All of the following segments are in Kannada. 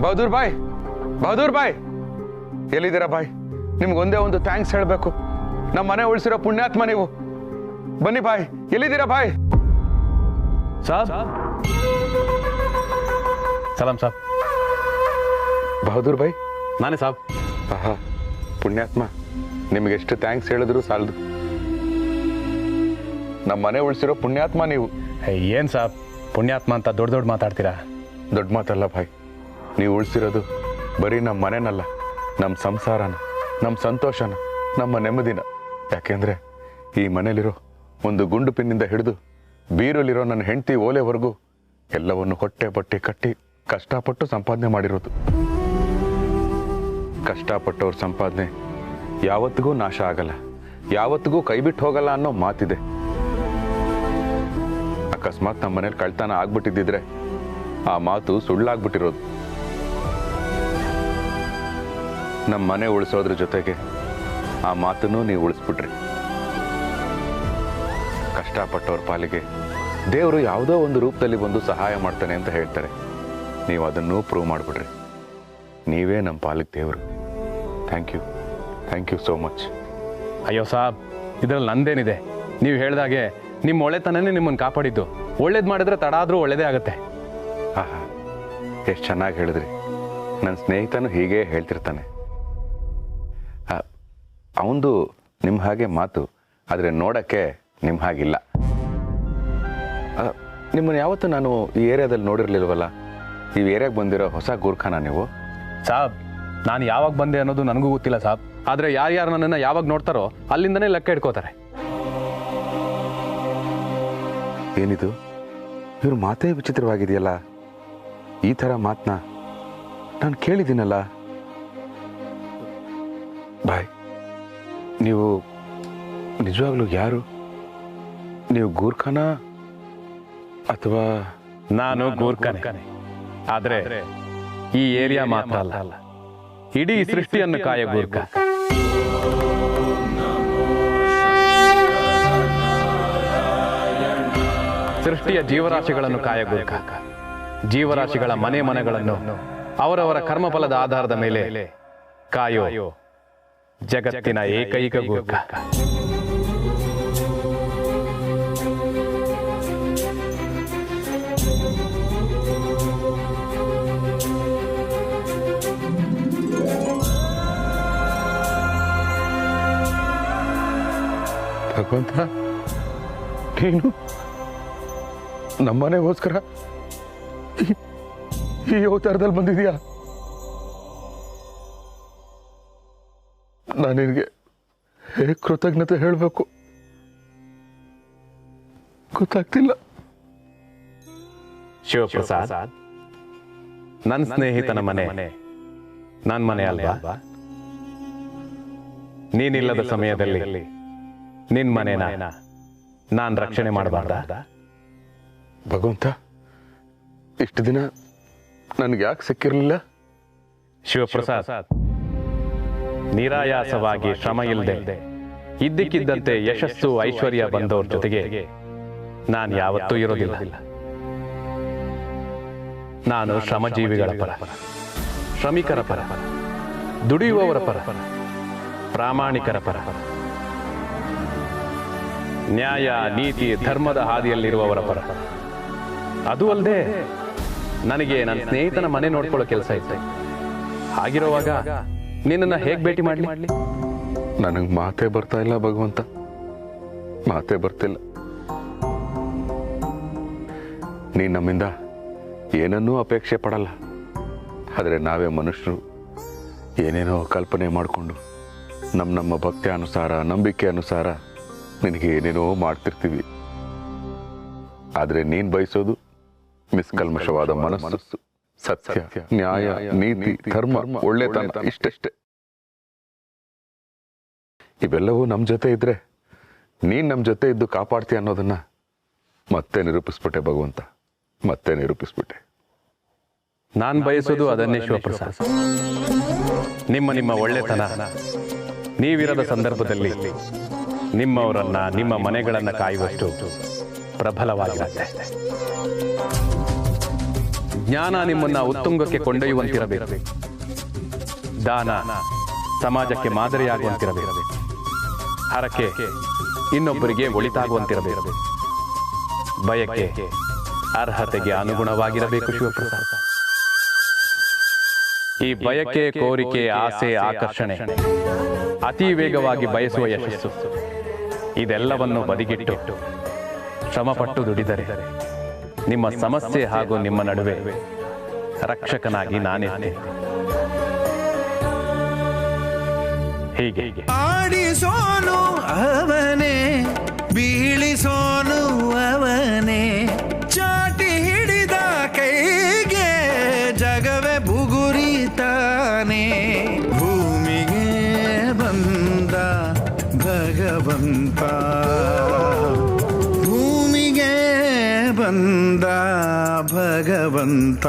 ಬಹದ್ದೂರ್ ಬಾಯ್ ಎಲ್ಲಿದ್ದೀರಾ ಬಾಯ್? ನಿಮ್ಗೊಂದೇ ಒಂದು ಥ್ಯಾಂಕ್ಸ್ ಹೇಳಬೇಕು. ನಮ್ಮ ಮನೆ ಉಳಿಸಿರೋ ಪುಣ್ಯಾತ್ಮ ನೀವು. ಬನ್ನಿ ಬಾಯ್, ಎಲ್ಲಿದ್ದೀರಾ ಬಾಯ್? ಸಾಬ್ ಸಲಾಂ ಸಾಬ್. ಬಹದ್ದೂರ್ ಬಾಯ್ ನಾನೇ ಸಾಬ್. ಆಹಾ, ಪುಣ್ಯಾತ್ಮ, ನಿಮ್ಗೆ ಎಷ್ಟು ಥ್ಯಾಂಕ್ಸ್ ಹೇಳಿದ್ರು ಸಾಲದು. ನಮ್ಮ ಮನೆ ಉಳಿಸಿರೋ ಪುಣ್ಯಾತ್ಮ ನೀವು. ಏನು ಸಾಬ್ ಪುಣ್ಯಾತ್ಮ ಅಂತ ದೊಡ್ಡ ದೊಡ್ಡ ಮಾತಾಡ್ತೀರಾ? ದೊಡ್ಡ ಮಾತಲ್ಲ ಭಾಯ್. ನೀವು ಉಳಿಸಿರೋದು ಬರೀ ನಮ್ಮ ಮನೆನಲ್ಲ, ನಮ್ಮ ಸಂಸಾರನ, ನಮ್ಮ ಸಂತೋಷನ, ನಮ್ಮ ನೆಮ್ಮದಿನ. ಯಾಕೆಂದರೆ ಈ ಮನೇಲಿರೋ ಒಂದು ಗುಂಡು ಪಿನ್ನಿಂದ ಹಿಡಿದು ಬೀರಲ್ಲಿರೋ ನನ್ನ ಹೆಂಡತಿ ಓಲೆವರೆಗೂ ಎಲ್ಲವನ್ನು ಹೊಟ್ಟೆ ಬಟ್ಟೆ ಕಟ್ಟಿ ಕಷ್ಟಪಟ್ಟು ಸಂಪಾದನೆ ಮಾಡಿರೋದು. ಕಷ್ಟಪಟ್ಟವ್ರ ಸಂಪಾದನೆ ಯಾವತ್ತಿಗೂ ನಾಶ ಆಗಲ್ಲ, ಯಾವತ್ತಿಗೂ ಕೈಬಿಟ್ಟು ಹೋಗಲ್ಲ ಅನ್ನೋ ಮಾತಿದೆ. ಅಕಸ್ಮಾತ್ ನಮ್ಮ ಮನೇಲಿ ಕಳ್ತನ ಆಗ್ಬಿಟ್ಟಿದ್ದಿದ್ರೆ ಆ ಮಾತು ಸುಳ್ಳಾಗ್ಬಿಟ್ಟಿರೋದು. ನಮ್ಮ ಮನೆ ಉಳಿಸೋದ್ರ ಜೊತೆಗೆ ಆ ಮಾತನ್ನು ನೀವು ಉಳಿಸ್ಬಿಟ್ರಿ. ಕಷ್ಟಪಟ್ಟವ್ರ ಪಾಲಿಗೆ ದೇವರು ಯಾವುದೋ ಒಂದು ರೂಪದಲ್ಲಿ ಬಂದು ಸಹಾಯ ಮಾಡ್ತಾನೆ ಅಂತ ಹೇಳ್ತಾರೆ. ನೀವು ಅದನ್ನು ಪ್ರೂವ್ ಮಾಡಿಬಿಡ್ರಿ. ನೀವೇ ನಮ್ಮ ಪಾಲಿಗೆ ದೇವರು. Thank you so much. ಅಯ್ಯೋ ಸಾಬ್, ಇದರಲ್ಲಿ ನಂದೇನಿದೆ? ನೀವು ಹೇಳ್ದಾಗೆ ನಿಮ್ಮ ಒಳ್ಳೆತನನೇ ನಿಮ್ಮನ್ನು ಕಾಪಾಡಿದ್ದು. ಒಳ್ಳೇದು ಮಾಡಿದ್ರೆ ತಡ ಆದರೂ ಒಳ್ಳೇದೇ ಆಗುತ್ತೆ. ಆಹಾ, ಎಷ್ಟು ಚೆನ್ನಾಗಿ ಹೇಳಿದ್ರಿ. ನನ್ನ ಸ್ನೇಹಿತನು ಹೀಗೆ ಹೇಳ್ತಿರ್ತಾನೆ. ಅವನದು ನಿಮ್ಮ ಹಾಗೆ ಮಾತು, ಆದರೆ ನೋಡೋಕ್ಕೆ ನಿಮ್ಮ ಹಾಗಿಲ್ಲ. ನಿಮ್ಮನ್ನು ಯಾವತ್ತೂ ನಾನು ಈ ಏರಿಯಾದಲ್ಲಿ ನೋಡಿರ್ಲಿಲ್ವಲ್ಲ. ಈ ಏರಿಯಾಗೆ ಬಂದಿರೋ ಹೊಸ ಗೂರ್ಖಾನ ನೀವು? ಸಾಬ್, ನಾನು ಯಾವಾಗ ಬಂದೆ ಅನ್ನೋದು ನನಗೂ ಗೊತ್ತಿಲ್ಲ ಸಾಬ್. ಆದರೆ ಯಾರ್ಯಾರು ನನ್ನನ್ನು ಯಾವಾಗ ನೋಡ್ತಾರೋ ಅಲ್ಲಿಂದನೇ ಲೆಕ್ಕ ಇಟ್ಕೋತಾರೆ. ಏನಿದು, ಇವ್ರ ಮಾತೇ ವಿಚಿತ್ರವಾಗಿದೆಯಲ್ಲ. ಈ ಥರ ಮಾತನ್ನ ನಾನು ಕೇಳಿದ್ದೀನಲ್ಲ. ಬಾಯ್, ನೀವು ನಿಜವಾಗ್ಲೂ ಯಾರು? ನೀವು ಗೂರ್ಖಾನ ಅಥವಾ? ನಾನು ಗೂರ್ಖಾನೆ, ಆದರೆ ಈ ಏರಿಯಾ ಮಾತ್ರ ಅಲ್ಲ, ಇಡೀ ಸೃಷ್ಟಿಯನ್ನು ಕಾಯ ಗೂರ್ಖ. ಸೃಷ್ಟಿಯ ಜೀವರಾಶಿಗಳನ್ನು ಕಾಯ ಗೂರ್ಖ. ಜೀವರಾಶಿಗಳ ಮನೆಗಳನ್ನು ಅವರವರ ಕರ್ಮಫಲದ ಆಧಾರದ ಮೇಲೆ ಕಾಯೋ ಜಗತ್ತಿನ ಏಕೈಕ ಗೂರ್ಖ. ಭಗವಂತ, ನೀನು ನಮ್ಮನೆಗೋಸ್ಕರ ಈ ಅವತಾರದಲ್ಲಿ ಬಂದಿದೀಯಾ? ನಾನು ನಿನಗೆ ಹೇಗೆ ಕೃತಜ್ಞತೆ ಹೇಳಬೇಕು ಗೊತ್ತಾಗ್ತಿಲ್ಲ. ಶಿವಪ್ರಸಾದ್, ನನ್ನ ಸ್ನೇಹಿತನ ಮನೆ ನನ್ನ ಮನೆ ಅಲ್ವಾ? ನೀನಿಲ್ಲದ ಸಮಯದಲ್ಲಿ ನಿನ್ ಮನೆನ ನಾನು ರಕ್ಷಣೆ ಮಾಡಬಾರ್ದ? ಭಗವಂತ, ಇಷ್ಟು ದಿನ ನನಗೆ ಯಾಕೆ ಸಿಕ್ಕಿರಲಿಲ್ಲ? ಶಿವಪ್ರಸಾದ್, ನಿರಾಯಾಸವಾಗಿ ಶ್ರಮ ಇಲ್ಲದೆ ಇದ್ದಕ್ಕಿದ್ದಂತೆ ಯಶಸ್ಸು ಐಶ್ವರ್ಯ ಬಂದವ್ರ ಜೊತೆಗೆ ನಾನು ಯಾವತ್ತೂ ಇರೋದಿಲ್ಲ. ನಾನು ಶ್ರಮಜೀವಿಗಳ ಪರ, ಶ್ರಮಿಕರ ಪರ, ದುಡಿಯುವವರ ಪರ, ಪ್ರಾಮಾಣಿಕರ ಪರ, ನ್ಯಾಯ ನೀತಿ ಧರ್ಮದ ಹಾದಿಯಲ್ಲಿರುವವರ ಪರ. ಅದು ಅಲ್ಲದೆ ನನಗೆ ನನ್ನ ಸ್ನೇಹಿತನ ಮನೆ ನೋಡ್ಕೊಳ್ಳೋ ಕೆಲಸ ಇತ್ತು. ಹಾಗಿರುವಾಗ ನಿನ್ನನ್ನು ಹೇಗೆ ಭೇಟಿ ಮಾಡಲಿ? ನನಗೆ ಮಾತೇ ಬರ್ತಾ ಇಲ್ಲ ಭಗವಂತ, ಮಾತೇ ಬರ್ತಿಲ್ಲ. ನೀನು ನಮ್ಮಿಂದ ಏನನ್ನೂ ಅಪೇಕ್ಷೆ ಪಡಲ್ಲ. ಆದರೆ ನಾವೇ ಮನುಷ್ಯರು ಏನೇನೋ ಕಲ್ಪನೆ ಮಾಡಿಕೊಂಡು ನಮ್ಮ ಭಕ್ತಿ ಅನುಸಾರ, ನಂಬಿಕೆ ಅನುಸಾರ ನಿನಗೆ ಏನೇನೋ ಮಾಡ್ತಿರ್ತೀವಿ. ಆದರೆ ನೀನು ಬಯಸೋದು ನಿಷ್ಕಲ್ಮಶವಾದ ಮನಸ್ಸು, ಸತ್ಯ, ನ್ಯಾಯ, ನೀತಿ, ಧರ್ಮ, ಒಳ್ಳೆತನ, ಇಷ್ಟೇ. ಇವೆಲ್ಲವೂ ನಮ್ಮ ಜೊತೆ ಇದ್ರೆ ನೀನು ನಮ್ಮ ಜೊತೆ ಇದ್ದು ಕಾಪಾಡ್ತೀಯ ಅನ್ನೋದನ್ನ ಮತ್ತೆ ನಿರೂಪಿಸ್ಬಿಟ್ಟೆ ಭಗವಂತ, ಮತ್ತೆ ನಿರೂಪಿಸ್ಬಿಟ್ಟೆ. ನಾನು ಬಯಸೋದು ಅದನ್ನೇ ಶಿವಪ್ರಸಾದ್. ನಿಮ್ಮ ಒಳ್ಳೆತನ ನೀವಿರದ ಸಂದರ್ಭದಲ್ಲಿ ನಿಮ್ಮವರನ್ನ, ನಿಮ್ಮ ಮನೆಗಳನ್ನ ಕಾಯುವಷ್ಟು ಪ್ರಬಲವಾಗಿರುತ್ತೆ. ಜ್ಞಾನ ನಿಮ್ಮನ್ನ ಉತ್ತುಂಗಕ್ಕೆ ಕೊಂಡೊಯ್ಯುವಂತಿರಬೇಕು. ದಾನ ಸಮಾಜಕ್ಕೆ ಮಾದರಿಯಾಗುವಂತಿರಬೇಕು. ಹರಕೆ ಇನ್ನೊಬ್ಬರಿಗೆ ಒಳಿತಾಗುವಂತಿರಬೇಕು. ಬಯಕೆ ಅರ್ಹತೆಗೆ ಅನುಗುಣವಾಗಿರಬೇಕು. ಶಿವಪ್ರಸಾದ್, ಈ ಬಯಕೆ, ಕೋರಿಕೆ, ಆಸೆ, ಆಕರ್ಷಣೆ, ಅತಿ ವೇಗವಾಗಿ ಬಯಸುವ ಯಶಸ್ಸು, ಇದೆಲ್ಲವನ್ನು ಬದಿಗಿಟ್ಟು ಶ್ರಮಪಟ್ಟು ದುಡಿದರೆ ನಿಮ್ಮ ಸಮಸ್ಯೆ ಹಾಗೂ ನಿಮ್ಮ ನಡುವೆ ರಕ್ಷಕನಾಗಿ ನಾನಿದ್ದೆ. ಹೀಗೆ ಆಡಿಸೋನು ಅವನೇ, ಬೀಳಿಸೋನು ಅವನೇ, ಚಾಟಿ ಹಿಡಿದ ಕೈಗೆ ಜಗವೇ ಬುಗುರಿತಾನೆ. ಭೂಮಿಗೆ ಬಂದ ಭಗವಂತ, ಭೂಮಿಗೆ ಬಂದ ಭಗವಂತ.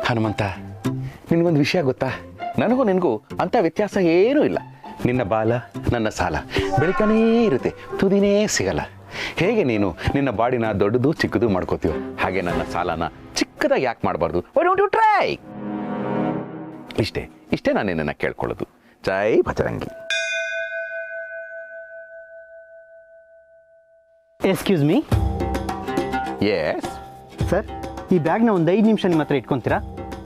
ಹನುಮಂತ, ನಿನಗೊಂದು ವಿಷಯ ಗೊತ್ತಾ? ನನಗೂ ನಿನಗೂ ಅಂತ ವ್ಯತ್ಯಾಸ ಏನೂ ಇಲ್ಲ. ನಿನ್ನ ಬಾಲ ನನ್ನ ಸಾಲ ಬೆಳಿತಾನೇ ಇರುತ್ತೆ, ತುದಿನೇ ಸಿಗಲ್ಲ. ಹೇಗೆ ನೀನು ನಿನ್ನ ಬಾಡಿನ ದೊಡ್ಡದು ಚಿಕ್ಕದು ಮಾಡ್ಕೋತೀವೋ ಹಾಗೆ ನನ್ನ ಸಾಲನ ಚಿಕ್ಕದಾಗಿ ಯಾಕೆ ಮಾಡಬಾರ್ದು? Why don't you try? ಇಷ್ಟೇ ನಾನು ನಿನ್ನನ್ನು ಕೇಳ್ಕೊಳ್ಳೋದು. ಜೈ Bajrangi. Excuse me. Yes sir, ಈ ಬ್ಯಾಗ್ನ ಒಂದು 5 ನಿಮಿಷ ನಿಮ್ಮ ಹತ್ರ ಇಟ್ಕೊತೀರಾ?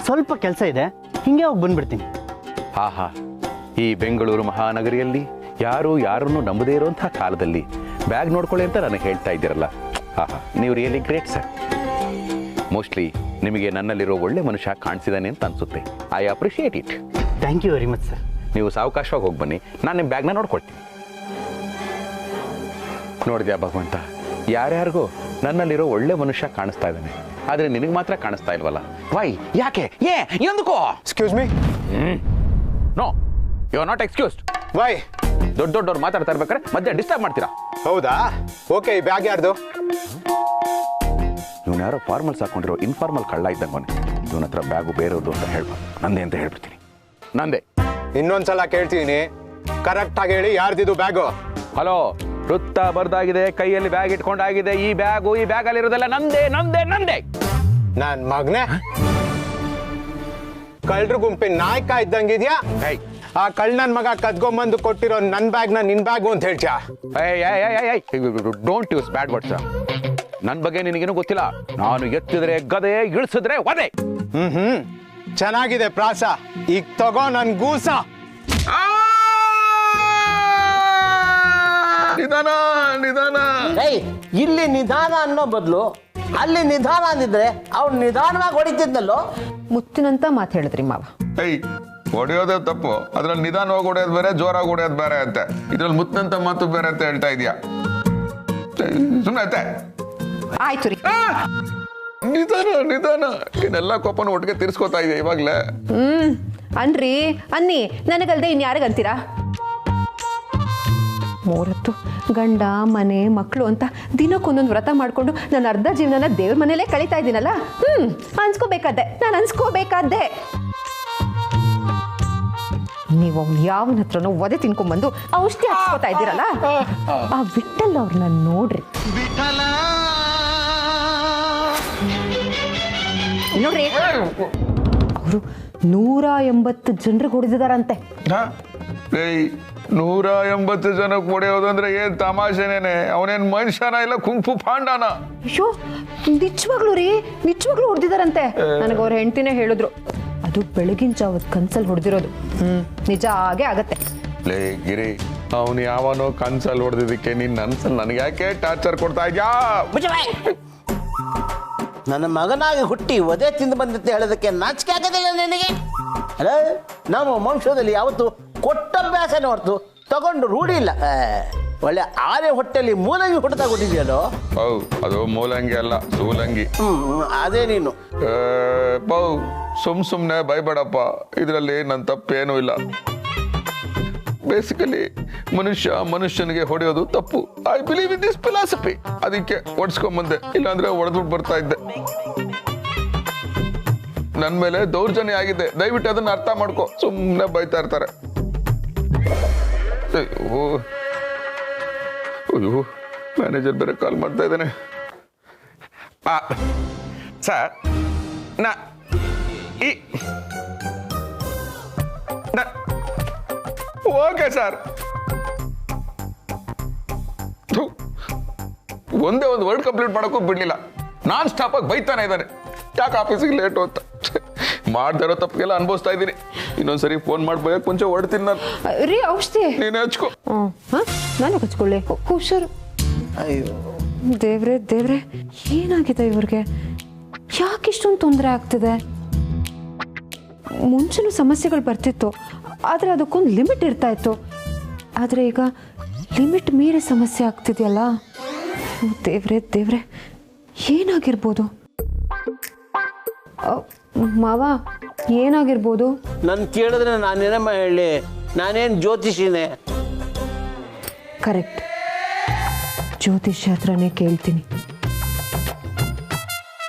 ಸ್ವಲ್ಪ ಕೆಲಸ ಇದೆ, ಹಿಂಗೆ ಹೋಗಿ ಬಂದ್ಬಿಡ್ತೀನಿ. ಆಹಾ, ಈ ಬೆಂಗಳೂರು ಮಹಾನಗರಿಯಲ್ಲಿ ಯಾರನ್ನು ನಂಬದೇ ಇರುವಂತಹ ಕಾಲದಲ್ಲಿ ಬ್ಯಾಗ್ ನೋಡ್ಕೊಳ್ಳಿ ಅಂತ ನನಗೆ ಹೇಳ್ತಾ ಇದ್ದೀರಲ್ಲ. ಆಹಾ, ನೀವು ರಿಯಲಿ ಗ್ರೇಟ್ ಸರ್. ಮೋಸ್ಟ್ಲಿ ನಿಮಗೆ ನನ್ನಲ್ಲಿರೋ ಒಳ್ಳೆ ಮನುಷ್ಯ ಕಾಣಿಸಿದಾನೆ ಅಂತ ಅನ್ಸುತ್ತೆ. I appreciate it. Thank you very much sir. ನೀವು ಸಾವಕಾಶವಾಗಿ ಹೋಗಿ ಬನ್ನಿ, ನಾನು ನಿಮ್ಮ ಬ್ಯಾಗ್ನ ನೋಡ್ಕೊಳ್ತೀನಿ. ನೋಡಿದ್ಯಾ ಭಗವಂತ, ಯಾರ್ಯಾರಿಗೂ ನನ್ನಲ್ಲಿರೋ ಒಳ್ಳೆ ಮನುಷ್ಯ ಕಾಣಿಸ್ತಾ ಇದ್ದಾನೆ, ಆದರೆ ನಿನಗೆ ಮಾತ್ರ ಕಾಣಿಸ್ತಾ ಇಲ್ವಲ್ಲ? ವೈ? ಯಾಕೆ? ಎಂದಕೋ? Excuse me. No, you are not excused. Why? ದೊಡ್ಡವ್ರು ಮಾತಾಡ್ತಾ ಇರ್ಬೇಕಾದ್ರೆ ಮಧ್ಯೆ ಡಿಸ್ಟರ್ಬ್ ಮಾಡ್ತೀರಾ? ಹೌದಾ? ಓಕೆ, ಈ ಬ್ಯಾಗ್ ಯಾರ್ದು? ಇವನು ಯಾರೋ ಫಾರ್ಮಲ್ಸ್ ಹಾಕೊಂಡಿರೋ ಇನ್ಫಾರ್ಮಲ್ ಕಳ್ಳ ಇದ್ದಂಗೆ. ಇವನ ಹತ್ರ ಬ್ಯಾಗು ಬೇರೆಯವ್ರದ್ದು ಅಂತ ಹೇಳ್ಬಾರ್ದು. ನಂದೇ ಅಂತ ಹೇಳ್ಬಿಡ್ತೀನಿ. ನಂದೇ. ಇನ್ನೊಂದ್ಸಲ ಕೇಳ್ತೀನಿ, ಕರೆಕ್ಟ್ ಆಗಿ ಹೇಳಿ, ಯಾರ್ದಿದು ಬ್ಯಾಗು? ಹಲೋ, ವೃತ್ತ ಬರ್ದಾಗಿದೆ, ಕೈಯಲ್ಲಿ ಬ್ಯಾಗ್ ಇಟ್ಕೊಂಡಾಗಿದೆ. ಈ ಬ್ಯಾಗಲ್ಲಿ ಇರೋದೆಲ್ಲ ನಂದೇ ನಂದೇ ನಂದೇ. ನನ್ ಮಗನೇ, ಕಳ್ರ ಗುಂಪಿನ ನಾಯಕ ಇದ್ದಂಗಿದ್ಯಾ? ಆ ಕಳ್ಳನ್ ಮಗ ಕದ್ಕೊಂಬಂದು ಕೊಟ್ಟಿರೋ ನನ್ ಬ್ಯಾಗ್ನ ನಿನ್ ಬ್ಯಾಗು ಅಂತ ಹೇಳ್ತೀಯಾ? Don't use bad words. ನನ್ನ ಬಗ್ಗೆ ನಿನಗೇನು ಗೊತ್ತಿಲ್ಲ. ನಾನು ಎತ್ತಿದ್ರೆ ಗದೆ, ಇಳಿಸಿದ್ರೆ ಒದೆ. ಚೆನ್ನಾಗಿದೆ ಪ್ರಾಸ. ಈಗ ತಗೋ ನನ್ ಗೂಸ. ನಿಧಾನ ನಿಧಾನ. ಇಲ್ಲಿ ನಿಧಾನ ಅನ್ನೋ ಬದಲು ಅಲ್ಲಿ ನಿಧಾನ ಅಂದಿದ್ರೆ ಅವ್ನು ನಿಧಾನವಾಗಿ ಹೊಡಿತಿದ್ನಲ್ಲೋ. ಮುತ್ತಿನಂತ ಮಾತು ಹೇಳಿದ್ರಿ ಮಾವ. ಹೊಡೆಯೋದೇ ತಪ್ಪು, ಅದ್ರಲ್ಲಿ ನಿಧಾನವಾಗಿ ಹೊಡೆಯೋದು ಬೇರೆ, ಜೋರಾಗಿ ಹೊಡೆಯೋದು ಬೇರೆ ಅಂತೆ. ಇದ್ರಲ್ಲಿ ಮುತ್ತಿನಂತ ಮಾತು ಬೇರೆ ಅಂತ ಹೇಳ್ತಾ ಇದೀಯಾ? ಸುಮ್ಮನೆ ಆಯ್ತು ರೀ. ನಿಧಾನ ನಿಧಾನ. ಇನ್ನೆಲ್ಲ ಕೋಪನ ಒಟ್ಟಿಗೆ ತೀರ್ಸ್ಕೊತಾ ಇದೆ ಇವಾಗ್ಲೇ. ಅನ್ರಿ ಅನ್ನಿ, ನನಗಲ್ದೆ ಇನ್ಯಾರಿಗಂತೀರಾ? ಮೂರತ್ತು ಗಂಡ ಮನೆ ಮಕ್ಕಳು ಅಂತ ದಿನಕ್ಕೊಂದೊಂದು ವ್ರತ ಮಾಡ್ಕೊಂಡು ನಾನು ಅರ್ಧ ಜೀವನನ ದೇವ್ರ ಮನೇಲೇ ಕಳೀತಾ ಇದ್ದೀನಲ್ಲ. ಅನ್ಸ್ಕೋಬೇಕಾದ್ದೆ, ನಾನು ಅನ್ಸ್ಕೋಬೇಕಾದ್ದೆ. ನೀವು ಯಾವನ ಹತ್ರನೋ ಒದೆ ತಿನ್ಕೊಂಡ್ಬಂದು ಔಷಧಿ ಹಾಕ್ಸ್ಕೊತಾ ಇದ್ದೀರಲ್ಲ, ಆ ವಿಠಲ್ ಅವ್ರನ್ನ ನೋಡ್ರಿ. ನೋಡ್ರಿ, ಅವರು 180 ಜನರಿಗೆ ಹೊಡೆದಿದಾರಂತೆ. 180 ಜನಕ್ಕೆ ಹೊಡೆಯೋದು ಅಂದ್ರೆ ಏನ್ ತಮಾಷೆನೇನೆ? ಅವನೇನ್ ಮನುಷ್ಯನ ಇಲ್ಲ ಕುಂಫು ಪಾಂಡಾನ? ಅಯ್ಯೋ, ನಿಜವಾಗ್ಲೂ ರೀ, ನಿಜವಾಗ್ಲೂ ಹೊಡೆದಿದಾರಂತೆ. ನನಗೆ ಅವ್ರ ಹೆಂಡತಿನೇ ಹೇಳಿದ್ರು, ಅದು ಬೆಳಗಿನ ಜಾವದ ಕನ್ಸಲ್ಲಿ ಹೊಡೆದಿರೋದು. ನಿಜ ಆಗೇ ಆಗತ್ತೆ. ಲೇ ಗಿರಿ, ಅವನು ಯಾವನೋ ಕನ್ಸಲ್ಲಿ ಹೊಡೆದಿದ್ದಕ್ಕೆ ನಿನ್ನ ಅನ್ಸಲ್ ನನಗೆ ಯಾಕೆ ಟಾರ್ಚರ್ ಕೊಡ್ತಾ ಇದ್ಯಾ? ನನ್ನ ಮಗನಾಗಿ ಹುಟ್ಟಿ ಒದೆ ತಿಂದು ಬಂದಂತೆ ಹೇಳೋದಕ್ಕೆ ನಾಚಿಕೆ ಆಗೋದಿಲ್ಲ ನಿನಗೆ? ಅಲ್ಲ, ನಮ್ಮ ವಂಶದಲ್ಲಿ ಯಾವತ್ತು ಕೊಟ್ಟಭ್ಯಾಸನೇ ಹೊರತು ತಗೊಂಡು ರೂಢಿ ಇಲ್ಲ. ಒಳ್ಳೆ ಆರೆ ಹೊಟ್ಟೆಲಿ ಮೂಲಂಗಿ ಹುಟ್ಟದಾಗ ಕೊಟ್ಟಿದ್ಯಲ್ಲೋ. ಹೌದು, ಅದು ಮೂಲಂಗಿ ಅಲ್ಲ, ಸೂಲಂಗಿ. ಅದೇ ನೀನು. ಬೌ, ಸುಮ್ನೆ ಭಯಬೇಡಪ್ಪ, ಇದರಲ್ಲಿ ನನ್ನ ತಪ್ಪೇನೂ ಇಲ್ಲ. ಬೇಸಿಕಲಿ ಮನುಷ್ಯನಿಗೆ ಹೊಡೆಯೋದು ತಪ್ಪು. I believe in this philosophy. ಅದಕ್ಕೆ ಒಡ್ಸ್ಕೊಂಬಂದೆ, ಇಲ್ಲಾಂದ್ರೆ ಹೊಡೆದ್ಬಿಟ್ಟು ಬರ್ತಾ ಇದ್ದೆ. ನನ್ ಮೇಲೆ ದೌರ್ಜನ್ಯ ಆಗಿದೆ, ದಯವಿಟ್ಟು ಅದನ್ನ ಅರ್ಥ ಮಾಡ್ಕೊ. ಸುಮ್ಮನೆ ಬೈತಾ ಇರ್ತಾರೆ. ಅಯ್ಯೋ ಮ್ಯಾನೇಜರ್ ಬೇರೆ ಕಾಲ್ ಮಾಡ್ತಾ ಇದ್ದಾನೆ. Sir okay sir. ಒಂದೇ ಒಂದು ವರ್ಡ್ ಕಂಪ್ಲೀಟ್ ಮಾಡೋಕ್ಕೂ ಬಿಡ್ಲಿಲ್ಲ. ನಾನ್ ಸ್ಟಾಪ್ ಆಗಿ ಬೈತಾನೆ ಇದ್ದಾನೆ, ಯಾಕೆ ಆಫೀಸಿಗೆ ಲೇಟು ಅಂತ. ಮಾಡ್ತಾ ಇರೋ ತಪ್ಪಿಗೆಲ್ಲ ಅನ್ಭವಿಸ್ತಾ ಇದ್ದೀನಿ. ಇನ್ನೊಂದ್ಸರಿ ಫೋನ್ ಮಾಡಿ ಬಯಕ್ ಮುಂಚೆ ಹೊಡ್ತೀನಿ ನಾನು. ರೀ ಔಷಧಿ ನೀನೇ ಹಚ್ಕೋ. ನಾನು ಹಚ್ಕೊಳ್ಳಿ. ಹುಷಾರು. ಅಯ್ಯೋ ದೇವ್ರೆ ಏನಾಗಿದೆ ಇವ್ರಿಗೆ? ಯಾಕೆ ಇಷ್ಟೊಂದು ತೊಂದರೆ ಆಗ್ತಿದೆ? ಮುಂಚೆನೂ ಸಮಸ್ಯೆಗಳು ಬರ್ತಿತ್ತು, ಆದರೆ ಅದಕ್ಕೊಂದು ಲಿಮಿಟ್ ಇರ್ತಾ ಇತ್ತು. ಆದರೆ ಈಗ ಲಿಮಿಟ್ ಮೀರಿ ಸಮಸ್ಯೆ ಆಗ್ತಿದೆಯಲ್ಲ. ದೇವ್ರೆ ಏನಾಗಿರ್ಬೋದು? ಮಾವ ಏನಾಗಿರ್ಬೋದು? ನಾನು ಕೇಳಿದ್ರೆ ನಾನೇನಮ್ಮ ಹೇಳಿ? ನಾನೇನು ಜ್ಯೋತಿಷಿನೇ? ಕರೆಕ್ಟ್, ಜ್ಯೋತಿಷ್ಯ ಹತ್ರನೇ ಕೇಳ್ತೀನಿ.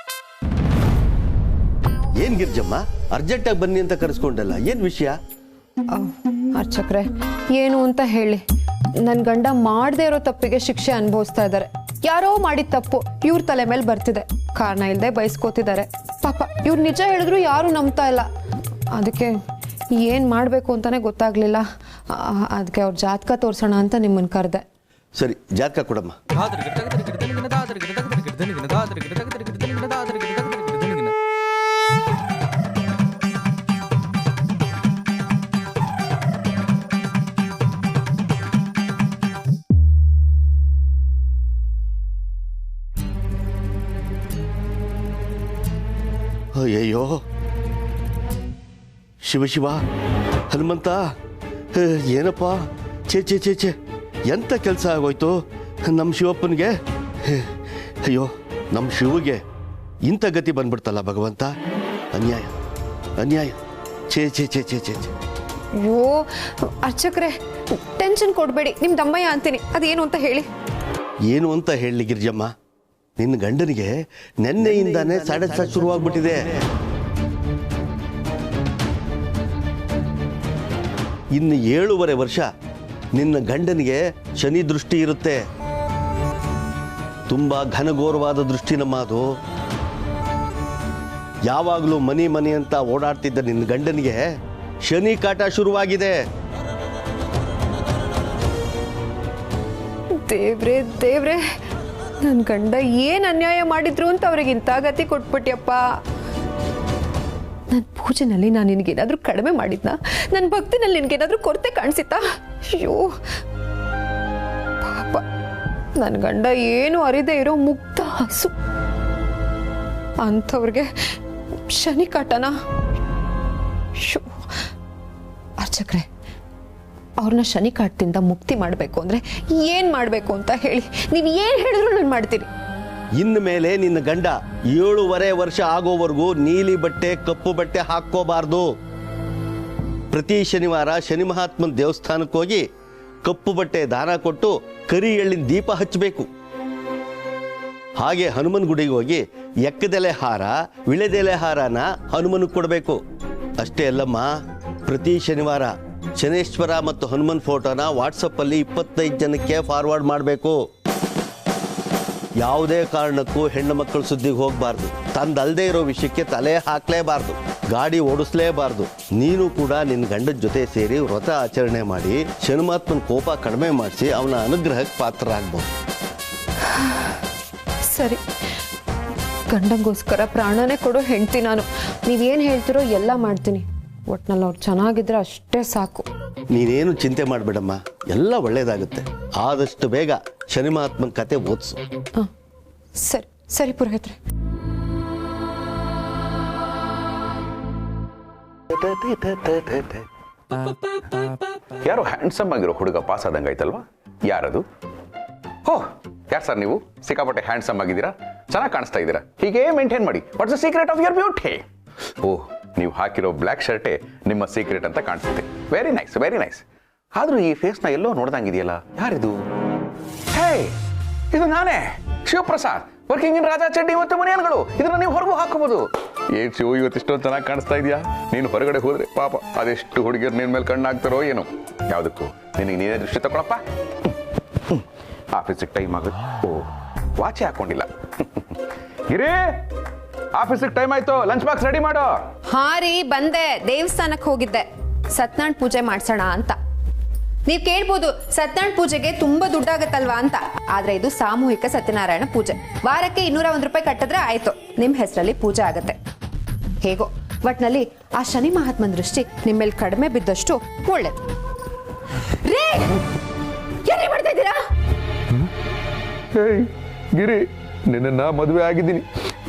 ಏನ್ ಗಿರ್ಜಮ್ಮ ಅರ್ಜೆಂಟಾಗಿ ಬನ್ನಿ ಅಂತ ಕರೆಸ್ಕೊಂಡಲ್ಲ, ಏನ್ ವಿಷಯ? ಅರ್ಚಕ್ರೆ ಏನು ಅಂತ ಹೇಳಿ. ನನ್ನ ಗಂಡ ಮಾಡದೇ ಇರೋ ತಪ್ಪಿಗೆ ಶಿಕ್ಷೆ ಅನುಭವಿಸ್ತಾ ಇದ್ದಾರೆ. ಯಾರೋ ಮಾಡಿದ ತಪ್ಪು ಇವ್ರ ತಲೆ ಮೇಲೆ ಬರ್ತಿದೆ. ಕಾರಣ ಇಲ್ಲದೆ ಬಯಸ್ಕೋತಿದ್ದಾರೆ. ಪಾಪ ಇವ್ರು ನಿಜ ಹೇಳಿದ್ರು ಯಾರು ನಂಬ್ತಾ ಇಲ್ಲ. ಅದಕ್ಕೆ ಏನು ಮಾಡಬೇಕು ಅಂತಾನೆ ಗೊತ್ತಾಗ್ಲಿಲ್ಲ. ಅದಕ್ಕೆ ಅವ್ರ ಜಾತಕ ತೋರ್ಸೋಣ ಅಂತ ನಿಮ್ಮನ್ನು ಕರೆದೆ. ಸರಿ, ಜಾತಕ ಕೊಡಮ್ಮ. ಅಯ್ಯಯ್ಯೋ, ಶಿವ ಹನುಮಂತ, ಏನಪ್ಪ ಚೇ ಎಂತ ಕೆಲಸ ಆಗೋಯ್ತು ನಮ್ಮ ಶಿವಪ್ಪನಿಗೆ? ಅಯ್ಯೋ, ನಮ್ಮ ಶಿವಗೆ ಇಂಥ ಗತಿ ಬಂದ್ಬಿಡ್ತಲ್ಲ ಭಗವಂತ. ಅನ್ಯಾಯ ಛೇ. ಅಯ್ಯೋ ಅರ್ಚಕ್ರೆ, ಟೆನ್ಷನ್ ಕೊಡಬೇಡಿ. ನಿಮ್ಮ ದಮ್ಮಯ್ಯ ಅಂತೀನಿ, ಅದೇನು ಅಂತ ಹೇಳಿ. ಏನು ಅಂತ ಹೇಳಲಿ ಗಿರ್ಜಮ್ಮ? ನಿನ್ನ ಗಂಡನಿಗೆ ನೆನ್ನೆಯಿಂದಾನೇ ಸಾಡೆ ಸಾಕು ಶುರುವಾಗ್ಬಿಟ್ಟಿದೆ. ಇನ್ನು 7.5 ವರ್ಷ ನಿನ್ನ ಗಂಡನಿಗೆ ಶನಿ ದೃಷ್ಟಿ ಇರುತ್ತೆ. ತುಂಬಾ ಘನಘೋರವಾದ ದೃಷ್ಟಿ ನಮ್ಮ ಅದು. ಯಾವಾಗಲೂ ಮನಿ ಅಂತ ಓಡಾಡ್ತಿದ್ದ ನಿನ್ನ ಗಂಡನಿಗೆ ಶನಿ ಕಾಟ ಶುರುವಾಗಿದೆ. ದೇವ್ರೆ ನನ್ನ ಗಂಡ ಏನು ಅನ್ಯಾಯ ಮಾಡಿದ್ರು ಅಂತ ಅವ್ರಿಗೆ ಇಂಥ ಗತಿ ಕೊಟ್ಬಿಟ್ಯಪ್ಪ. ನನ್ನ ಪೂಜೆನಲ್ಲಿ ನಾನು ನಿನಗೇನಾದ್ರೂ ಕಡಿಮೆ ಮಾಡಿದ್ನಾ? ನನ್ನ ಭಕ್ತಿನಲ್ಲಿ ನಿನಗೇನಾದ್ರೂ ಕೊರತೆ ಕಾಣಿಸಿತ್ತಾ? ಅಯ್ಯೋ ಪಾಪ, ನನ್ನ ಗಂಡ ಏನು ಅರಿದೇ ಇರೋ ಮುಗ್ಧ ಹಸು. ಅಂಥವ್ರಿಗೆ ಶನಿ ಕಾಟನಾ? ಶೋ ಅರ್ಚಕ್ರೆ, ಅವ್ರನ್ನ ಶನಿ ಕಾಟದಿಂದ ಮುಕ್ತಿ ಮಾಡಬೇಕು ಅಂದರೆ ಏನು ಮಾಡಬೇಕು ಅಂತ ಹೇಳಿ. ನೀವು ಏನು ಹೇಳಿದ್ರು ನಾನು ಮಾಡ್ತೀನಿ. ಇನ್ನು ಮೇಲೆ ನಿನ್ನ ಗಂಡ 7.5 ವರ್ಷ ಆಗೋವರೆಗೂ ನೀಲಿ ಬಟ್ಟೆ ಕಪ್ಪು ಬಟ್ಟೆ ಹಾಕ್ಕೋಬಾರ್ದು. ಪ್ರತಿ ಶನಿವಾರ ಶನಿ ಮಹಾತ್ಮನ ದೇವಸ್ಥಾನಕ್ಕೆ ಹೋಗಿ ಕಪ್ಪು ಬಟ್ಟೆ ದಾನ ಕೊಟ್ಟು ಕರಿ ಎಳ್ಳಿನ ದೀಪ ಹಚ್ಚಬೇಕು. ಹಾಗೆ ಹನುಮನ್ ಗುಡಿಗೆ ಹೋಗಿ ಎಕ್ಕದೆಲೆ ಹಾರ ವಿಳೆದೆಲೆ ಹಾರನ ಹನುಮನಿಗೆ ಕೊಡಬೇಕು. ಅಷ್ಟೇ ಅಲ್ಲಮ್ಮ, ಪ್ರತಿ ಶನಿವಾರ ಶನೇಶ್ವರ ಮತ್ತು ಹನುಮನ್ ಫೋಟೋನ ವಾಟ್ಸಪ್ಪಲ್ಲಿ 25 ಜನಕ್ಕೆ ಫಾರ್ವರ್ಡ್ ಮಾಡಬೇಕು. ಯಾವುದೇ ಕಾರಣಕ್ಕೂ ಹೆಣ್ಣು ಮಕ್ಕಳ ಸುದ್ದಿಗೆ ಹೋಗಬಾರ್ದು. ತಂದಲ್ಲದೆ ಇರೋ ವಿಷಯಕ್ಕೆ ತಲೆ ಹಾಕಲೇಬಾರ್ದು. ಗಾಡಿ ಓಡಿಸ್ಲೇಬಾರ್ದು. ನೀನು ಕೂಡ ನಿನ್ನ ಗಂಡನ ಜೊತೆ ಸೇರಿ ವ್ರತ ಆಚರಣೆ ಮಾಡಿ ಶನಿಮಾತ್ಮನ ಕೋಪ ಕಡಿಮೆ ಮಾಡಿಸಿ ಅವನ ಅನುಗ್ರಹಕ್ಕೆ ಪಾತ್ರರಾಗ್ಬೋದು. ಸರಿ, ಗಂಡಂಗೋಸ್ಕರ ಪ್ರಾಣನೇ ಕೊಡೋ ಹೆಂಡ್ತಿ ನಾನು. ನೀವೇನು ಹೇಳ್ತಿರೋ ಎಲ್ಲ ಮಾಡ್ತೀನಿ. ಒಟ್ನಲ್ಲಿ ಅವ್ರು ಚೆನ್ನಾಗಿದ್ರೆ ಅಷ್ಟೇ ಸಾಕು. ನೀನೇನು ಚಿಂತೆ ಮಾಡಬೇಡಮ್ಮ, ಎಲ್ಲ ಒಳ್ಳೇದಾಗುತ್ತೆ. ಆದಷ್ಟು ಬೇಗ ಶನಿ ಮಹಾತ್ಮನ ಕತೆ ಓದಿಸು. ಸರಿ ಸರಿ ಪುರೋಹಿತ್ರೆ. ಯಾರೋ ಹ್ಯಾಂಡ್ಸಮ್ ಆಗಿರೋ ಹುಡುಗ ಪಾಸ್ ಆದಂಗೆ ಆಯ್ತಲ್ವಾ? ಯಾರದು? ಹೋ, ಯಾರು ಸರ್ ನೀವು? ಸಿಕ್ಕಾಪಟ್ಟೆ ಹ್ಯಾಂಡ್ಸಮ್ ಆಗಿದ್ದೀರಾ, ಚೆನ್ನಾಗಿ ಕಾಣಿಸ್ತಾ ಇದ್ದೀರಾ. ಹೀಗೆ ಮೇಂಟೈನ್ ಮಾಡಿ. What's the secret of your beauty? Oh, ನೀವು ಹಾಕಿರೋ ಬ್ಲ್ಯಾಕ್ ಶರ್ಟೇ ನಿಮ್ಮ ಸೀಕ್ರೆಟ್ ಅಂತ ಕಾಣಿಸುತ್ತೆ. Very nice, very nice. ಆದ್ರೂ ಈ ಫೇಸ್ನ ಎಲ್ಲೋ ನೋಡ್ದಂಗಿದೆಯಲ್ಲ, ಯಾರಿದು? ಹೇ, ಇದು ನಾನೇ, ಶಿವಪ್ರಸಾದ್, ವರ್ಕಿಂಗ್ ಇನ್ ರಾಜಾ ಚಡ್ಡಿ ಮತ್ತು ಬನಿಯನ್ಗಳು. ಇದನ್ನ ನೀವು ಹೊರಗೂ ಹಾಕಬಹುದು. ಏನ್ ಶಿವ, ಇವತ್ತು ಇಷ್ಟೊಂದು ಚೆನ್ನಾಗಿ ಕಾಣಿಸ್ತಾ ಇದೆಯಾ? ನೀನು ಹೊರಗಡೆ ಹೋದ್ರೆ ಪಾಪ ಅದೆಷ್ಟು ಹುಡುಗಿಯರು ನಿನ್ ಮೇಲೆ ಕಣ್ಣಾಗ್ತಾರೋ ಏನೋ. ಯಾವುದಕ್ಕೂ ನಿನಗೆ ನೀನೇ ದೃಷ್ಟಿ ತಗೊಳಪ್ಪ. ಆಫೀಸಿಗೆ ಟೈಮ್ ಆಗುತ್ತೆ. ಓ, ವಾಚೆ ಹಾಕೊಂಡಿಲ್ಲ. ಗಿರಿ, ಆಫೀಸಿಗೆ ಟೈಮ್ ಆಯ್ತು, ಲಂಚ್ ಬಾಕ್ಸ್ ರೆಡಿ ಮಾಡು. ಹಾ ರೀ, ಬಂದೆ. ದೇವಸ್ಥಾನಕ್ಕೆ ಹೋಗಿದ್ದೆ, ಸತ್ಯನಾರಾಯಣ ಪೂಜೆ ಮಾಡ್ಸೋಣ ಅಂತ. ನೀವ್ ಕೇಳ್ಬೋದು, ಸತ್ಯನಾರಾಯಣ ಪೂಜೆಗೆ ತುಂಬಾ ದುಡ್ಡಾಗತ್ತಲ್ವಾ ಅಂತ. ಆದ್ರೆ ಇದು ಸಾಮೂಹಿಕ ಸತ್ಯನಾರಾಯಣ ಪೂಜೆ. ವಾರಕ್ಕೆ 201 ರೂಪಾಯಿ ಕಟ್ಟಿದ್ರೆ ಆಯ್ತು, ನಿಮ್ ಹೆಸರಲ್ಲಿ ಪೂಜೆ ಆಗತ್ತೆ. ಹೇಗೋ ಒಟ್ನಲ್ಲಿ ಆ ಶನಿ ಮಹಾತ್ಮನ ದೃಷ್ಟಿ ನಿಮ್ ಮೇಲೆ ಕಡಿಮೆ ಬಿದ್ದಷ್ಟು ಒಳ್ಳೇದು. ರೇ, ಏನೇ ಮಾಡ್ತಾ ಇದ್ದೀರಾ? ಗಿರಿ, ನಿನ್ನ ಮದುವೆ ಆಗಿದ್ದೀನಿ,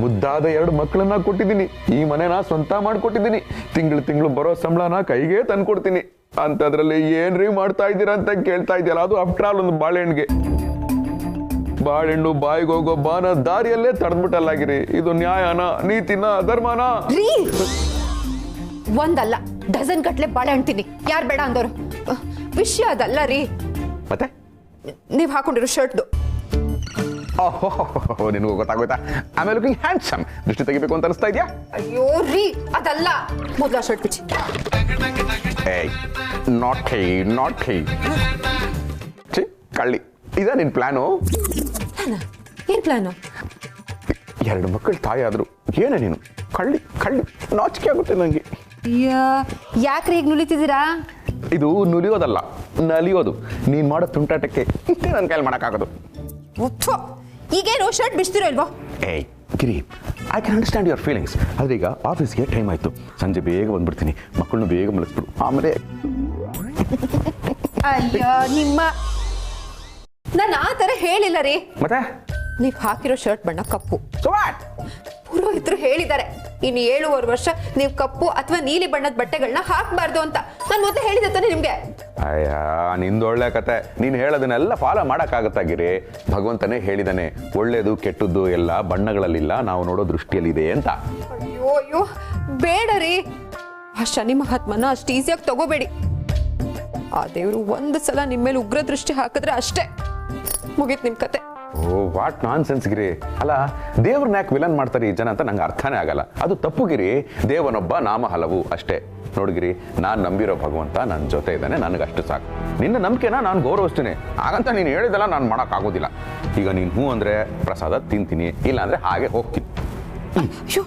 ಮುದ್ದಾದ 2 ಮಕ್ಕಳನ್ನ ಕೊಟ್ಟಿದ್ದೀನಿ, ಈ ಮನೆನ ಸ್ವಂತ ಮಾಡ್ಕೊಟ್ಟಿದ್ದೀನಿ, ತಿಂಗಳು ಬರೋ ಸಂಬಳನ ಕೈಗೆ ತಂದ್ಕೊಡ್ತೀನಿ. ಅಂತದ್ರಲ್ಲಿ ಏನ್ರಿ ಮಾಡ್ತಾ ಇದ್ದೀರಾ ಅಂತ ಕೇಳ್ತಾ ಇದೆಯಲ್ಲ, ಅದು ಆಫ್ಟರ್ ಆಲ್ ಒಂದು ಬಾಳೆಹಣ್ಣಿಗೆ. ಬಾಳೆಹಣ್ಣು ಬಾಯಿಗೆ ಹೋಗೋ ಬಾನ ದಾರಿಯಲ್ಲೇ ತಡೆದ್ಬಿಟ್ಟಲ್ಲಾಗಿರಿ. ಇದು ನ್ಯಾಯನ, ನೀತಿನ, ಧರ್ಮನ? ಒಂದಲ್ಲ ಡಜನ್ ಗಟ್ಲೆ ಬಾಳೆಹಣ್ಣು ತಿನ್ನಿ, ಯಾರು ಬೇಡ ಅಂದವರು. ವಿಷಯ ಅದಲ್ಲ ರೀ. ಮತ್ತೆ ನೀವ್ ಹಾಕೊಂಡಿರೋ ಶರ್ಟ್ದು. ಓಹೋ, ನಿನಗೂ ಗೊತ್ತಾಗೋಯ್ತಾ? ಆಮೇಲೆ ಲುಕಿಂಗ್ ಹ್ಯಾಂಡ್ಸಮ್. ದೃಷ್ಟಿ ತೆಗಿಬೇಕು ಅಂತ ಅನಿಸ್ತಾ ಇದೆಯಾ? ಅಯ್ಯೋ ರೀ, ಅದಲ್ಲ. ಮೊದಲ ಶರ್ಟ್ ಬಿಚ್ಚಿ. ಏಯ್, ನಾಟ್ ಕಳ್ಳಿ, ಇದ ನಿನ್ ಪ್ಲಾನು? ಏನ್ ಪ್ಲಾನು? 2 ಮಕ್ಕಳು ತಾಯಿ ಆದ್ರು ಏನೇ ನೀನು? ಕಳ್ಳಿ, ನಾಚಿಕೆ ಆಗುತ್ತೆ ನಂಗೆ. ಯಾಕ್ರಿ ಈಗ ನುಲಿತಿದ್ದೀರಾ? ಇದು ನುಲಿಯೋದಲ್ಲ, ನಲಿಯೋದು. ನೀನ್ ಮಾಡೋ ತುಂಟಾಟಕ್ಕೆ ಇಷ್ಟೇ ನನ್ನ ಕೈಲಿ ಮಾಡಕ್ಕಾಗೋದು. ಈಗೇನು ಶರ್ಟ್ ಬಿಚ್ತಿರೋ ಇಲ್ವೋ? ಏಯ್ Giri, I can understand your feelings. ಆದ್ರೆ ಈಗ ಆಫೀಸ್ಗೆ ಟೈಮ್ ಆಯ್ತು, ಸಂಜೆ ಬೇಗ ಬಂದ್ಬಿಡ್ತೀನಿ, ಮಕ್ಕಳನ್ನು ಬೇಗ ಮಲಗಿಸ್ಬಿಡು. ಆಮೇಲೆ ಅಯ್ಯೋ ನಿಮ್ಮ, ನಾನು ಆ ತರ ಹೇಳಿಲ್ಲ ರೀ. ಮತ್ತೆ ನೀವ್ ಹಾಕಿರೋ ಶರ್ಟ್ ಬಣ್ಣ ಕಪ್ಪು. So what? ಪುರೋಹಿತರು ಹೇಳಿದ್ದಾರೆ, ಇನ್ನು 7.5 ವರ್ಷ ನೀವು ಕಪ್ಪು ಅಥವಾ ನೀಲಿ ಬಣ್ಣದ ಬಟ್ಟೆಗಳನ್ನ ಹಾಕಬಾರ್ದು ಅಂತ. ನಾನು ಮೊದಲೇ ಹೇಳಿದೆ ತಾನೆ ನಿಮ್ಗೆ. ಅಯ್ಯ, ನಿಂದೊಳ್ಳೆ ಕತೆ. ನೀನು ಹೇಳೋದನ್ನೆಲ್ಲ ಫಾಲೋ ಮಾಡೋಕ್ಕಾಗತ್ತಾಗಿರಿ. ಭಗವಂತನೇ ಹೇಳಿದಾನೆ, ಒಳ್ಳೇದು ಕೆಟ್ಟದ್ದು ಎಲ್ಲ ಬಣ್ಣಗಳಲ್ಲಿಲ್ಲ, ನಾವು ನೋಡೋ ದೃಷ್ಟಿಯಲ್ಲಿದೆ ಅಂತ. ಅಯ್ಯೋ ಬೇಡ ರೀ, ಆ ಶನಿ ಮಹಾತ್ಮನ ಅಷ್ಟು ಈಸಿಯಾಗಿ ತಗೋಬೇಡಿ. ಆ ದೇವರು ಒಂದು ಸಲ ನಿಮ್ಮ ಮೇಲೆ ಉಗ್ರ ದೃಷ್ಟಿ ಹಾಕಿದ್ರೆ ಅಷ್ಟೇ, ಮುಗೀತು ನಿಮ್ ಕತೆ. ಓ, ವಾಟ್ ನಾನ್ ಸೆನ್ಸ್ ಗಿರಿ. ಅಲ್ಲ, ದೇವ್ರನ್ನ ಯಾಕೆ ವಿಲನ್ ಮಾಡ್ತಾರೆ ಈ ಜನ ಅಂತ ನಂಗೆ ಅರ್ಥನೇ ಆಗಲ್ಲ. ಅದು ತಪ್ಪು ಗಿರಿ. ದೇವನೊಬ್ಬ, ನಾಮ ಹಲವು ಅಷ್ಟೇ. ನೋಡ್ಗಿರಿ, ನಾನು ನಂಬಿರೋ ಭಗವಂತ ನನ್ನ ಜೊತೆ ಇದ್ದಾನೆ, ನನಗಷ್ಟು ಸಾಕು. ನಿನ್ನ ನಂಬಿಕೆನ ನಾನು ಗೌರವಿಸ್ತೀನಿ, ಹಾಗಂತ ನೀನು ಹೇಳಿದೆಲ್ಲ ನಾನು ಮಾಡೋಕ್ಕಾಗೋದಿಲ್ಲ. ಈಗ ನೀನು ಹ್ಞೂ ಅಂದರೆ ಪ್ರಸಾದ ತಿಂತೀನಿ, ಇಲ್ಲ ಅಂದರೆ ಹಾಗೆ ಹೋಗ್ತೀನಿ. ಅಯ್ಯೋ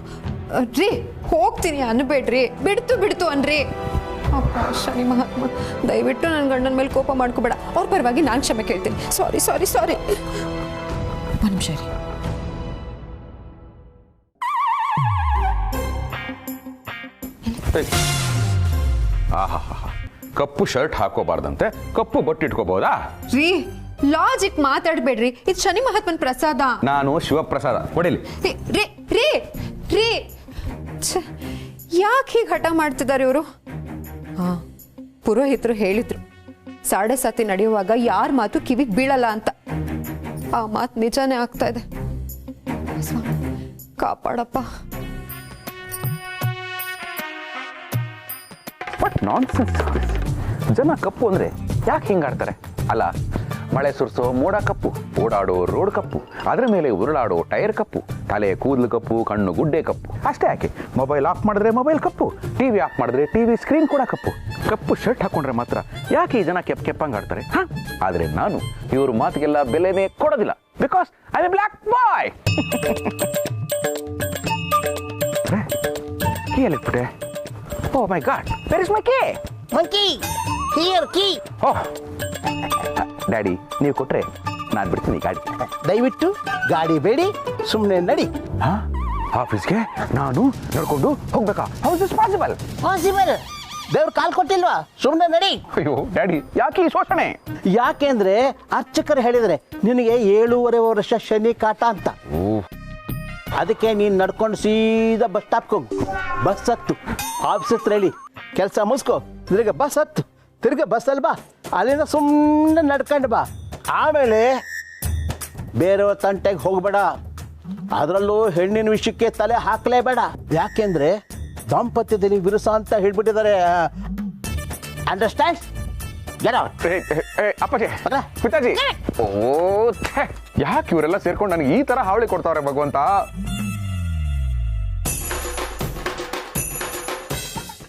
ರೀ, ಹೋಗ್ತೀನಿ ಅನ್ಬೇಡ್ರಿ, ಬಿಡ್ತು ಅನ್ರಿ. ಅಪ್ಪ ಶನಿ ಮಹಾತ್ಮ, ದಯವಿಟ್ಟು ನನ್ನ ಗಂಡನ ಮೇಲೆ ಕೋಪ ಮಾಡ್ಕೋಬೇಡ. ಅವ್ರ ಪರವಾಗಿ ನಾನು ಕ್ಷಮೆ ಕೇಳ್ತೀನಿ. ಸಾರಿ. ಒಂದು ನಿಮಿಷ ರೀ. ಆಹಾ, ಕಪ್ಪು ಶರ್ಟ್ ಹಾಕೋಬಾರ್ದಂತೆ, ಕಪ್ಪು ಬೊಟ್ಟು ಇಟ್ಕೋಬಹುದಾ? ರೀ, ಲಾಜಿಕ್ ಮಾತಾಡ್ಬೇಡ್ರಿ, ಇದು ಶನಿ ಮಹಾತ್ಮನ ಪ್ರಸಾದ. ನಾನು ಶಿವಪ್ರಸಾದ, ಹೊಡಿಲಿ. ರೀ ಯಾಕೆ ಹೀಗೆ ಹಠ ಮಾಡ್ತಿದ್ದಾರೆ ಇವರು? ಪುರೋಹಿತರು ಹೇಳಿದ್ರು, 7:30 ನಡೆಯುವಾಗ ಯಾರ ಮಾತು ಕಿವಿಗೆ ಬೀಳಲ್ಲ ಅಂತ. ಆ ಮಾತು ನಿಜಾನೇ ಆಗ್ತಾ ಇದೆ. ಸ್ವಾಮಿ ಕಾಪಾಡಪ್ಪ. ನಾನ್ಸೆನ್ಸ್. ಜನ ಕಪ್ಪು ಅಂದ್ರೆ ಯಾಕೆ ಹಿಂಗಾಡ್ತಾರೆ? ಅಲ್ಲ, ಮಳೆ ಸುರಿಸೋ ಮೋಡ ಕಪ್ಪು, ಓಡಾಡೋ ರೋಡ್ ಕಪ್ಪು, ಅದ್ರ ಮೇಲೆ ಉರುಳಾಡೋ ಟೈರ್ ಕಪ್ಪು, ತಲೆ ಕೂದಲು ಕಪ್ಪು, ಕಣ್ಣು ಗುಡ್ಡೆ ಕಪ್ಪು. ಅಷ್ಟೇ ಯಾಕೆ, ಮೊಬೈಲ್ ಆಫ್ ಮಾಡಿದ್ರೆ ಮೊಬೈಲ್ ಕಪ್ಪು, ಟಿವಿ ಆಫ್ ಮಾಡಿದ್ರೆ ಟಿವಿ ಸ್ಕ್ರೀನ್ ಕೂಡ ಕಪ್ಪು. ಕಪ್ಪು ಶರ್ಟ್ ಹಾಕೊಂಡ್ರೆ ಮಾತ್ರ ಯಾಕೆ ಈ ಜನ ಕೆಪ್ಪಂಗ್ ಆಡ್ತಾರೆ? ಆದ್ರೆ ನಾನು ಇವ್ರ ಮಾತಿಗೆಲ್ಲ ಬೆಲೆನೇ ಕೊಡೋದಿಲ್ಲ. Because I am a black boy. Key ಎಲ್ಲಿಟ್ಬಿಟ್ಟೆ? Oh my god, where is my key? Monkey here key. Oh daddy, ನೀವು ಕೊಟ್ರೆ ನಾನು ಬಿಡ್ತೀನಿ ಗಾಡಿ. ದಯವಿಟ್ಟು ಗಾಡಿ ಬೇಡಿ, ಸುಮ್ಮನೆ ನಡಿ. ಆಫೀಸ್ಗೆ ನಾನು ನಡ್ಕೊಂಡು ಹೋಗ್ಬೇಕಾ? How is possible? ಪಾಸಿಬಲ್. ದೇವ್ರು ಕಾಲ್ ಕೊಟ್ಟಿಲ್ವಾ? ಸುಮ್ಮನೆ ನಡಿ. ಅಯ್ಯೋ ಡ್ಯಾಡಿ, ಯಾಕೆ ಈ ಶೋಷಣೆ? ಯಾಕೆಂದ್ರೆ ಅರ್ಚಕರು ಹೇಳಿದ್ರೆ ನಿನಗೆ 7.5 ವರ್ಷ ಶನಿ ಕಾಟ ಅಂತ. ಅದಕ್ಕೆ ನೀನು ನಡ್ಕೊಂಡು ಸೀದಾ ಬಸ್ ಸ್ಟಾಪ್ಗೆ ಹೋಗು. ಬಸ್ ಹತ್ತು, ಆಫೀಸ್ ಹತ್ರ ಹೇಳಿ ಕೆಲಸ ಮುಗಿಸ್ಕೊ, ತಿರ್ಗ ಬಸ್ ಹತ್ತು, ತಿರ್ಗ ಬಸ್ಸಲ್ಲಿ ಬಾ, ಅಲ್ಲಿಂದ ಸುಮ್ಮನೆ ನಡ್ಕೊಂಡು ಬಾ. ಆಮೇಲೆ ಬೇರೆಯವ್ರ ತಂಟೆಗೆ ಹೋಗಬೇಡ, ಅದರಲ್ಲೂ ಹೆಣ್ಣಿನ ವಿಷಯಕ್ಕೆ ತಲೆ ಹಾಕಲೇಬೇಡ. ಯಾಕೆಂದ್ರೆ ದಾಂಪತ್ಯದಲ್ಲಿ ವಿರಸ ಅಂತ ಹೇಳ್ಬಿಟ್ಟಿದ್ದಾರೆ. ಅಂಡರ್ಸ್ಟ್ಯಾಂಡ್? Get out. ಅಪ್ಪಾಜಿ ಪಿತಾಜಿ ಓ ಯಾಕೆ ಇವರೆಲ್ಲ ಸೇರ್ಕೊಂಡು ನನಗೆ ಈ ತರ ಹಾವಳಿ ಕೊಡ್ತಾವ್ರೆ ಭಗವಂತ